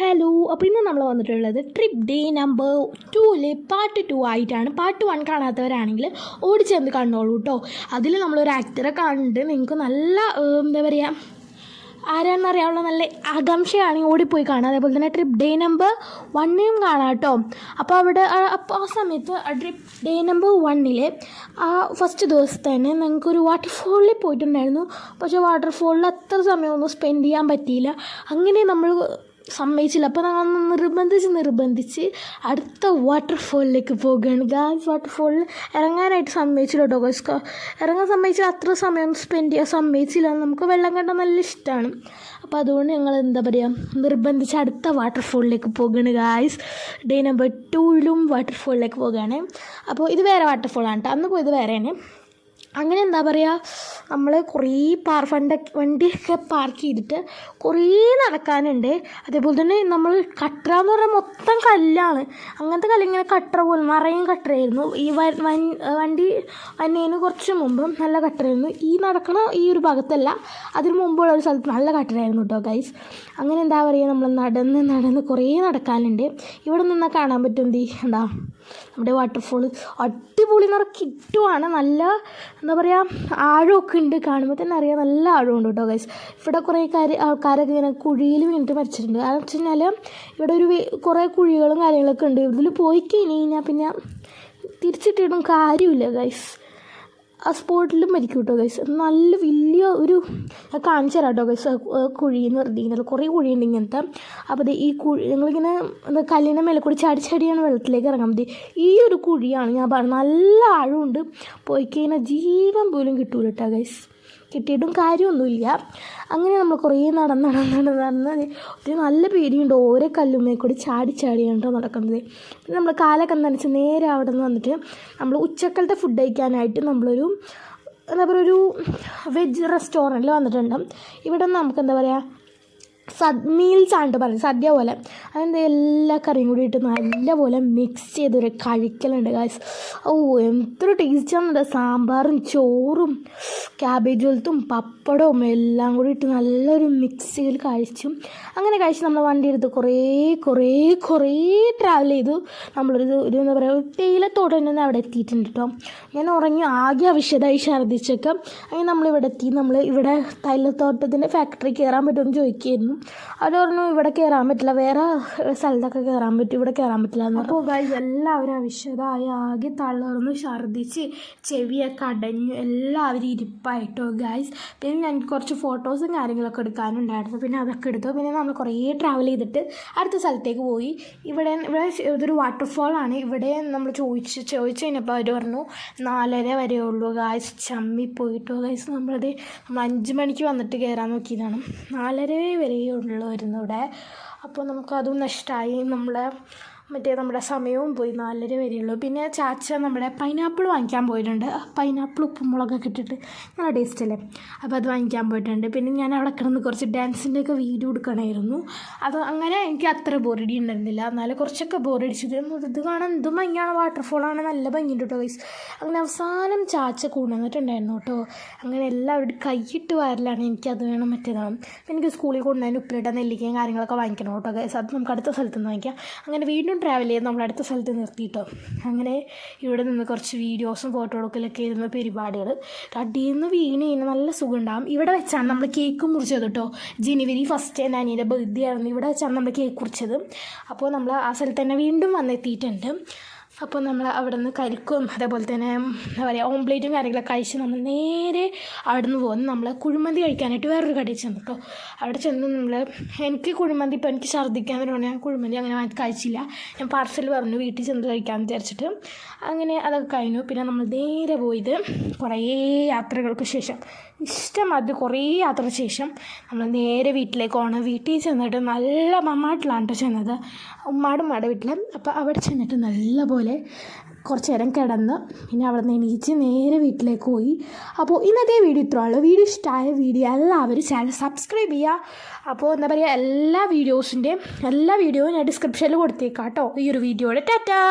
Hello, അപ്പോൾ ഇന്ന് നമ്മൾ വന്നിട്ടുള്ളത് ട്രിപ്പ് ഡേ നമ്പർ 2 പാർട്ട് 2 ആയിട്ടാണ്. പാർട്ട് 1 കാണാത്തവരാണെങ്കിൽ ഓടിച്ചേർന്ന് കണ്ടോളൂ കേട്ടോ. അതിൽ നമ്മളൊരു ആക്ടറെ കണ്ട് നിങ്ങൾക്ക് നല്ല എന്താ പറയുക, ആരാണെന്നറിയാനുള്ള നല്ല ആകാംക്ഷയാണെങ്കിൽ ഓടിപ്പോയി കാണാം. അതേപോലെ തന്നെ ട്രിപ്പ് ഡേ നമ്പർ 1 കാണാം കേട്ടോ. അപ്പോൾ അപ്പോൾ ആ സമയത്ത് ട്രിപ്പ് ഡേ നമ്പർ 1 ആ ഫസ്റ്റ് ദിവസത്തെ തന്നെ ഞങ്ങൾക്കൊരു വാട്ടർഫോളിൽ പോയിട്ടുണ്ടായിരുന്നു. പക്ഷേ വാട്ടർഫോളിൽ അത്ര സമയമൊന്നും സ്പെൻഡ് ചെയ്യാൻ പറ്റിയില്ല. അങ്ങനെ നമ്മൾ സമ്മതിച്ചില്ല. അപ്പോൾ ഞങ്ങൾ നിർബന്ധിച്ച് അടുത്ത വാട്ടർഫോളിലേക്ക് പോകുകയാണ്. ഗായ്സ്, വാട്ടർഫോളിൽ ഇറങ്ങാനായിട്ട് സമ്മതിച്ചില്ല കേട്ടോ. ഗായ്സ്, ഇറങ്ങാൻ സമ്മതിച്ചില്ല, അത്ര സമയം സ്പെൻഡ് ചെയ്യാൻ സമ്മതിച്ചില്ല. നമുക്ക് വെള്ളം കണ്ടാൽ നല്ല ഇഷ്ടമാണ്. അപ്പോൾ അതുകൊണ്ട് ഞങ്ങൾ എന്താ പറയുക, നിർബന്ധിച്ച് അടുത്ത വാട്ടർഫോളിലേക്ക് പോകുകയാണ്. ഗായ്സ്, ഡേ നമ്പർ 2 വാട്ടർഫോളിലേക്ക് പോകുകയാണ്. അപ്പോൾ ഇത് വേറെ വാട്ടർഫോളാണ് കേട്ടോ. അന്ന് പോയത് വേറെയാണ്. അങ്ങനെ എന്താ പറയുക, നമ്മൾ കുറേ വണ്ടിയൊക്കെ പാർക്ക് ചെയ്തിട്ട് കുറേ നടക്കാനുണ്ട്. അതേപോലെ തന്നെ നമ്മൾ കട്ടറ എന്ന് പറഞ്ഞാൽ മൊത്തം കല്ലാണ്. അങ്ങനത്തെ കല്ലിങ്ങനെ കട്ടറ പോലും നിറയും കട്ടറായിരുന്നു. ഈ വണ്ടി വന്നതിന് കുറച്ച് മുമ്പ് നല്ല കട്ടറായിരുന്നു. ഈ നടക്കണ ഈ ഒരു ഭാഗത്തല്ല, അതിന് മുമ്പുള്ള ഒരു സ്ഥലത്ത് നല്ല കട്ടറായിരുന്നു കേട്ടോ ഗൈസ്. അങ്ങനെ എന്താ പറയുക, നമ്മൾ നടന്ന് കുറേ നടക്കാനുണ്ട്. ഇവിടെ നിന്നാൽ കാണാൻ പറ്റും എന്താ നമ്മുടെ വാട്ടർഫോൾ അടിപൊളി നിറ കിറ്റുമാണ്. നല്ല എന്താ പറയുക, ആഴമൊക്കെ ഉണ്ട്. കാണുമ്പോൾ തന്നെ അറിയാം നല്ല ആഴമുണ്ട് കേട്ടോ ഗൈസ്. ഇവിടെ കുറേ ആൾക്കാരൊക്കെ ഇങ്ങനെ കുഴിയിൽ വീണിട്ട് മരിച്ചിട്ടുണ്ട്. കാരണം വെച്ച് കഴിഞ്ഞാൽ ഇവിടെ കുറേ കുഴികളും കാര്യങ്ങളൊക്കെ ഉണ്ട്. ഇതിൽ പോയി കഴിഞ്ഞാൽ പിന്നെ തിരിച്ചിട്ടിടും കാര്യമില്ല ഗൈസ്. ആ സ്പോട്ടിലും മരിക്കും കേട്ടോ ഗൈസ്. നല്ല വലിയ ഒരു കാണിച്ചു തരാം കേട്ടോ ഗൈസ്. കുഴിയെന്ന് പറഞ്ഞു കഴിഞ്ഞാൽ കുറേ കുഴിയുണ്ട് ഇങ്ങനത്തെ. അപ്പോൾ ഈ കുഴി ഞങ്ങളിങ്ങനെ കല്ലിൻ്റെ മേലെ കൂടി ചാടിയാണ് വെള്ളത്തിലേക്ക് ഇറങ്ങാൻ മതി. ഈ ഒരു കുഴിയാണ് ഞാൻ പറഞ്ഞത്. നല്ല ആഴമുണ്ട്. പോയി കഴിഞ്ഞാൽ ജീവൻ പോലും കിട്ടൂല കേട്ടോ ഗൈസ്. കിട്ടിയിട്ടും കാര്യമൊന്നുമില്ല. അങ്ങനെ നമ്മൾ കുറേ നടന്ന് ഒരു നല്ല പേടിയുണ്ട്. ഓരോ കല്ലുമ്മേ കൂടി ചാടിയാണ് കേട്ടോ നടക്കുന്നത്. പിന്നെ നമ്മൾ കാലൊക്കെ നനച്ച് നേരെ അവിടെ നിന്ന് വന്നിട്ട് നമ്മൾ ഉച്ചക്കലത്തെ ഫുഡ് കഴിക്കാനായിട്ട് നമ്മളൊരു എന്താ പറയുക, ഒരു വെജ് റെസ്റ്റോറൻറ്റിൽ വന്നിട്ടുണ്ട്. ഇവിടെ നമുക്ക് എന്താ പറയുക, മീൽസ് ആണ് പറയുന്നത്, സദ്യ പോലെ. അതെന്താ എല്ലാ കറിയും കൂടി ഇട്ട് നല്ലപോലെ മിക്സ് ചെയ്തൊരു കഴിക്കലുണ്ട് ഗായ്സ്. എന്തൊരു ടേസ്റ്റാണെന്നുണ്ട്. സാമ്പാറും ചോറും ക്യാബേജ് പോലത്തും പപ്പടവും എല്ലാം കൂടി ഇട്ട് നല്ലൊരു മിക്സിയിൽ കഴിച്ചു. അങ്ങനെ കഴിച്ച് നമ്മൾ വണ്ടി എടുത്ത് കുറേ ട്രാവൽ ചെയ്തു. നമ്മളൊരു എന്താ പറയുക, തേയിലത്തോട്ടം തന്നെ അവിടെ എത്തിയിട്ടുണ്ട് കേട്ടോ. ഞാൻ ഉറങ്ങി ആകെ അവിശദമായി ഛർദ്ദിച്ചൊക്കെ. അങ്ങനെ നമ്മളിവിടെ എത്തി. നമ്മൾ ഇവിടെ തേയിലത്തോട്ടത്തിൻ്റെ ഫാക്ടറി കയറാൻ പറ്റുമെന്ന് ചോദിക്കുകയായിരുന്നു. അവർ പറഞ്ഞു ഇവിടെ കയറാൻ പറ്റില്ല, വേറെ സ്ഥലത്തൊക്കെ കയറാൻ പറ്റും, ഇവിടെ കയറാൻ പറ്റില്ല എന്ന്. അപ്പോൾ ഗൈസ് എല്ലാവരും അവിശദമായി ആകെ തളർന്ന് ഛർദ്ദിച്ച് ചെവിയൊക്കെ അടഞ്ഞു എല്ലാവരും ഇരിപ്പായിട്ടോ ഗൈസ്. പിന്നെ ഞങ്ങൾക്ക് കുറച്ച് ഫോട്ടോസും കാര്യങ്ങളൊക്കെ എടുക്കാനുണ്ടായിരുന്നു. പിന്നെ അതൊക്കെ എടുത്തു. പിന്നെ നമ്മൾ കുറേ ട്രാവൽ ചെയ്തിട്ട് അടുത്ത സ്ഥലത്തേക്ക് പോയി. ഇവിടെ ഇതൊരു വാട്ടർഫോളാണ്. ഇവിടെ നമ്മൾ ചോദിച്ചു കഴിഞ്ഞപ്പോൾ അവർ പറഞ്ഞു 4:30 വരെ ഉള്ളൂ ഗൈസ്. ചമ്മിപ്പോയിട്ടോ ഗൈസ്. നമ്മൾ 5 മണിക്ക് വന്നിട്ട് കയറാൻ നോക്കിയതാണ്. 4:30 വരെ ഉള്ളായിരുന്നു ഇവിടെ. അപ്പോൾ നമുക്കതും നഷ്ടമായി. നമ്മുടെ സമയവും പോയി. 4:30 വരെയുള്ളൂ. പിന്നെ ചാച്ച നമ്മുടെ പൈനാപ്പിൾ വാങ്ങിക്കാൻ പോയിട്ടുണ്ട്. പൈനാപ്പിൾ ഉപ്പും മുളകൊക്കെ ഇട്ടിട്ട് നല്ല ടേസ്റ്റ് അല്ലേ. അപ്പോൾ അത് വാങ്ങിക്കാൻ പോയിട്ടുണ്ട്. പിന്നെ ഞാൻ അവിടെ കിടന്ന് കുറച്ച് ഡാൻസിൻ്റെയൊക്കെ വീഡിയോ എടുക്കണമായിരുന്നു. അത് അങ്ങനെ എനിക്ക് അത്ര ബോറടി ഉണ്ടായിരുന്നില്ല. എന്നാലും കുറച്ചൊക്കെ ബോറടിച്ചിട്ട് ഇത് കാണാൻ എന്ത് ഭംഗിയാണ്. വാട്ടർഫോളാണ്, നല്ല ഭംഗിയുണ്ട് കേട്ടോ ഗൈസ്. അങ്ങനെ അവസാനം ചാച്ച കൊണ്ടുവന്നിട്ടുണ്ടായിരുന്നു കേട്ടോ. അങ്ങനെ എല്ലാവരും കൈയിട്ട് വരലാണ്. എനിക്കത് വേണം, മറ്റേതാണ്. പിന്നെ എനിക്ക് സ്കൂളിൽ കൊണ്ടുവന്നതിന് ഉപ്പിലിട്ട നെല്ലിക്കയും കാര്യങ്ങളൊക്കെ വാങ്ങിക്കണം കേട്ടോ ഗൈസ്. അത് നമുക്ക് അടുത്ത സ്ഥലത്ത് നിന്ന് വാങ്ങിക്കാം. അങ്ങനെ വീണ്ടും ട്രാവൽ ചെയ്ത് നമ്മൾ അടുത്ത സ്ഥലത്ത് നിർത്തിയിട്ടോ. അങ്ങനെ ഇവിടെ നിന്ന് കുറച്ച് വീഡിയോസും ഫോട്ടോകളൊക്കെ ഇരുന്ന പരിപാടികൾ. അടിയിൽ നിന്ന് വീണ് കഴിഞ്ഞാൽ നല്ല സുഖം ഉണ്ടാകും. ഇവിടെ വെച്ചാണ് നമ്മൾ കേക്ക് മുറിച്ചത് കേട്ടോ. January 1 എൻ്റെ അനിയുടെ ബർത്ത്ഡേ ആയിരുന്നു. ഇവിടെ വെച്ചാണ് നമ്മൾ കേക്ക് മുറിച്ചത്. അപ്പോൾ നമ്മൾ ആ സ്ഥലത്ത് തന്നെ വീണ്ടും വന്നെത്തിയിട്ടുണ്ട്. അപ്പോൾ നമ്മൾ അവിടെ നിന്ന് കരിക്കും അതേപോലെ തന്നെ എന്താ പറയുക, ഓംപ്ലേറ്റും കാര്യങ്ങളൊക്കെ കഴിച്ച് നമ്മൾ നേരെ അവിടെ നിന്ന് പോകുന്നു. നമ്മൾ കുഴിമന്തി കഴിക്കാനായിട്ട് വേറൊരു കടയിൽ ചെന്നു കേട്ടോ. അവിടെ ചെന്ന് എനിക്ക് കുഴിമന്തി ഇപ്പോൾ എനിക്ക് ഛർദ്ദിക്കാൻ വരുമ്പോൾ ഞാൻ കുഴിമന്തി അങ്ങനെ കഴിച്ചില്ല. ഞാൻ പാർസൽ പറഞ്ഞു വീട്ടിൽ ചെന്ന് കഴിക്കാമെന്ന് വിചാരിച്ചിട്ട്. അങ്ങനെ അതൊക്കെ കഴിഞ്ഞു. പിന്നെ നമ്മൾ നേരെ പോയത് കുറേ യാത്രകൾക്ക് ശേഷം, ഇഷ്ടമായത് കുറേ യാത്രയ്ക്ക് ശേഷം നമ്മൾ നേരെ വീട്ടിലേക്ക് പോകണം. വീട്ടിൽ ചെന്നിട്ട് നല്ല മമ്മാട്ടിലാണ് കേട്ടോ ചെന്നത്, ഉമ്മാടെ വീട്ടിൽ. അപ്പോൾ അവിടെ ചെന്നിട്ട് നല്ലപോലെ കുറച്ച് നേരം കിടന്ന് പിന്നെ അവിടെ നിന്ന് എണീച്ച് നേരെ വീട്ടിലേക്ക് പോയി. അപ്പോൾ ഇന്നത്തെ വീഡിയോ ഇത്രേ ഉള്ളൂ. വീഡിയോ ഇഷ്ടമായ എല്ലാവരും ചാനൽ സബ്സ്ക്രൈബ് ചെയ്യുക. അപ്പോൾ എന്താ പറയുക, എല്ലാ വീഡിയോയും ഞാൻ ഡിസ്ക്രിപ്ഷനിൽ കൊടുത്തേക്കാം കേട്ടോ. ഈ ഒരു വീഡിയോയുടെ ടാറ്റാ.